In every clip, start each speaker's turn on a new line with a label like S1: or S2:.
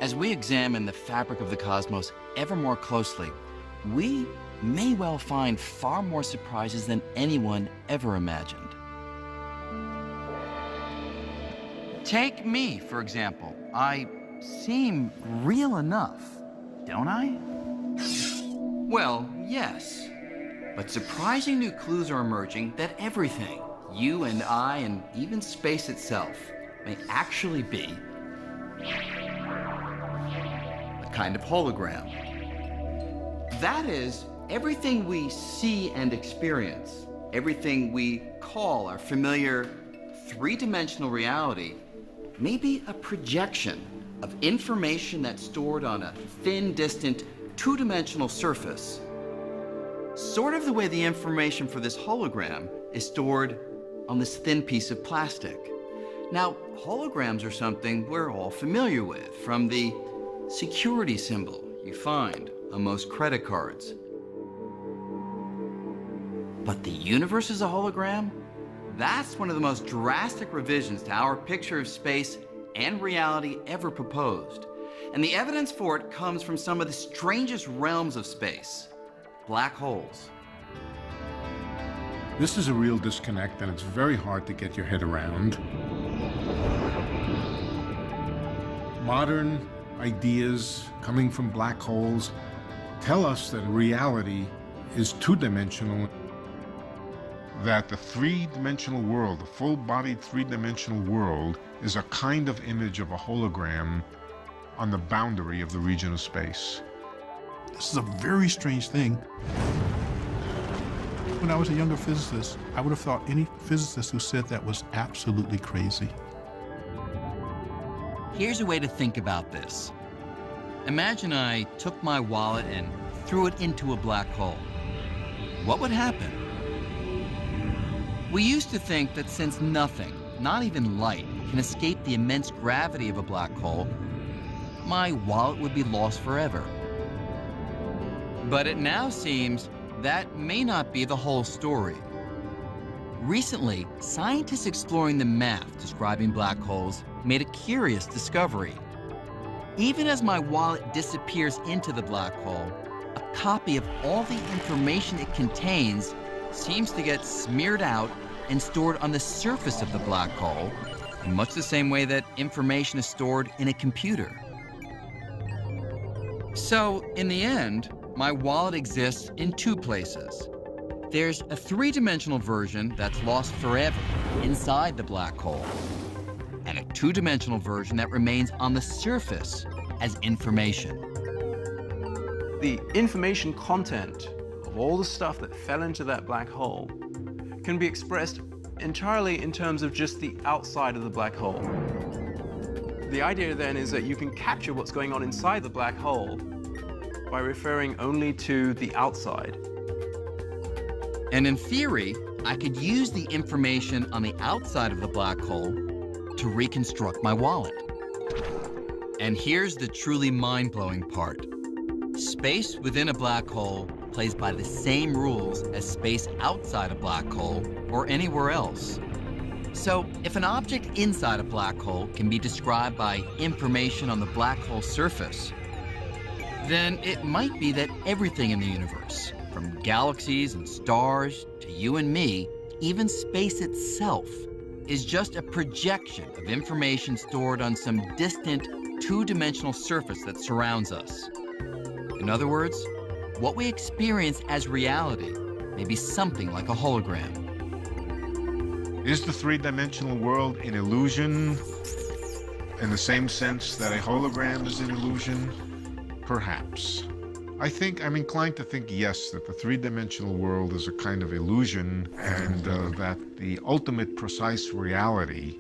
S1: As we examine the fabric of the cosmos ever more closely, we may well find far more surprises than anyone ever imagined. Take me, for example. I seem real enough, don't I? Well, yes. But surprising new clues are emerging that everything, you and I, and even space itself, may actually be a kind of hologram. That is, everything we see and experience, everything we call our familiar three-dimensional reality, may be a projection of information that's stored on a thin, distant, two-dimensional surface. Sort of the way the information for this hologram is stored on this thin piece of plastic. Now, holograms are something we're all familiar with, from the security symbol you find on most credit cards. But the universe is a hologram? That's one of the most drastic revisions to our picture of space and reality ever proposed. And the evidence for it comes from some of the strangest realms of space, black holes.
S2: This is a real disconnect, and it's very hard to get your head around. Modern ideas coming from black holes tell us that reality is two-dimensional, that the three-dimensional world, the full-bodied three-dimensional world, is a kind of image of a hologram on the boundary of the region of space.
S3: This is a very strange thing. When I was a younger physicist, I would have thought any physicist who said that was absolutely crazy.
S1: Here's a way to think about this. Imagine I took my wallet and threw it into a black hole. What would happen? We used to think that since nothing, not even light, can escape the immense gravity of a black hole, my wallet would be lost forever. But it now seems that may not be the whole story. Recently, scientists exploring the math describing black holes made a curious discovery. Even as my wallet disappears into the black hole, a copy of all the information it contains seems to get smeared out and stored on the surface of the black hole, in much the same way that information is stored in a computer. So, in the end, my wallet exists in two places. There's a three-dimensional version that's lost forever inside the black hole, and a two-dimensional version that remains on the surface as information.
S4: The information content of all the stuff that fell into that black hole can be expressed entirely in terms of just the outside of the black hole. The idea then is that you can capture what's going on inside the black hole by referring only to the outside.
S1: And in theory, I could use the information on the outside of the black hole to reconstruct my wallet. And here's the truly mind-blowing part. Space within a black hole plays by the same rules as space outside a black hole or anywhere else. So if an object inside a black hole can be described by information on the black hole surface, then it might be that everything in the universe, from galaxies and stars to you and me, even space itself, is just a projection of information stored on some distant two-dimensional surface that surrounds us. In other words, what we experience as reality may be something like a hologram.
S2: Is the three-dimensional world an illusion in the same sense that a hologram is an illusion? Perhaps. I'm inclined to think yes, that the three-dimensional world is a kind of illusion, and that the ultimate precise reality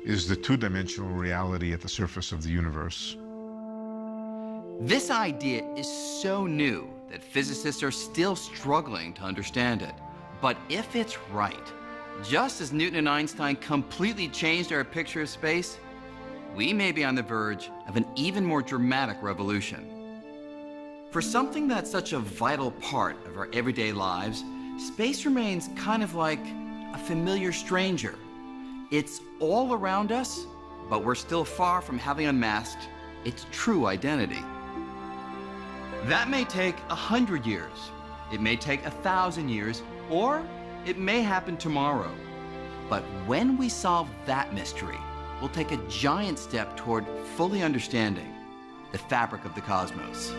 S2: is the two-dimensional reality at the surface of the universe.
S1: This idea is so new that physicists are still struggling to understand it. But if it's right, just as Newton and Einstein completely changed our picture of space, we may be on the verge of an even more dramatic revolution. For something that's such a vital part of our everyday lives, space remains kind of like a familiar stranger. It's all around us, but we're still far from having unmasked its true identity. That may take 100 years, it may take 1,000 years, or it may happen tomorrow. But when we solve that mystery, we'll take a giant step toward fully understanding the fabric of the cosmos.